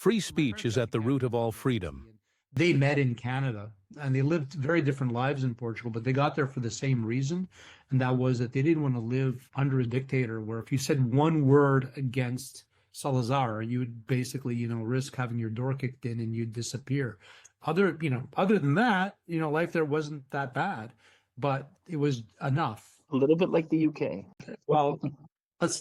Free speech is at the root of all freedom. They met in Canada and they lived very different lives in Portugal, but they got there for the same reason. And that was that they didn't want to live under a dictator where if you said one word against Salazar, you would basically, risk having your door kicked in and you'd disappear. Other than that, life there wasn't that bad, but it was enough. A little bit like the UK. Well,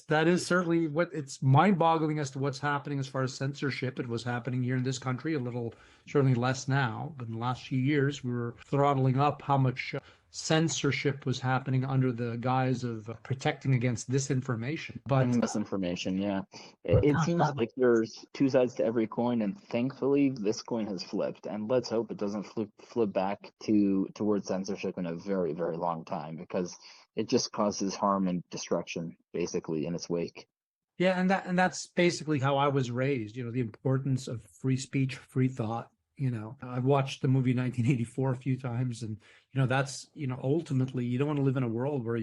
that is certainly what it's mind-boggling as to what's happening as far as censorship. It was happening here in this country, a little, certainly less now, but in the last few years, we were throttling up how much censorship was happening under the guise of protecting against disinformation. But misinformation, yeah. It seems like there's two sides to every coin, and thankfully this coin has flipped. And let's hope it doesn't flip back towards censorship in a very, very long time, because it just causes harm and destruction basically in its wake. Yeah, and that's basically how I was raised. The importance of free speech, free thought. I've watched the movie 1984 a few times, and that's ultimately you don't want to live in a world where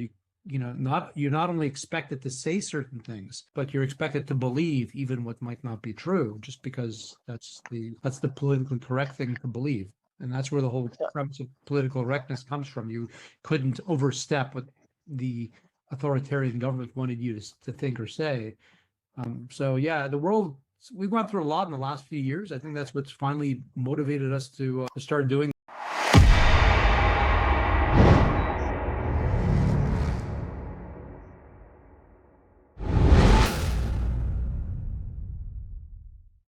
you're not only expected to say certain things, but you're expected to believe even what might not be true, just because that's the politically correct thing to believe. And that's where the whole premise of political correctness comes from. You couldn't overstep what the authoritarian government wanted you to think or say. So yeah, the world, we've gone through a lot in the last few years. I think that's what's finally motivated us to start doing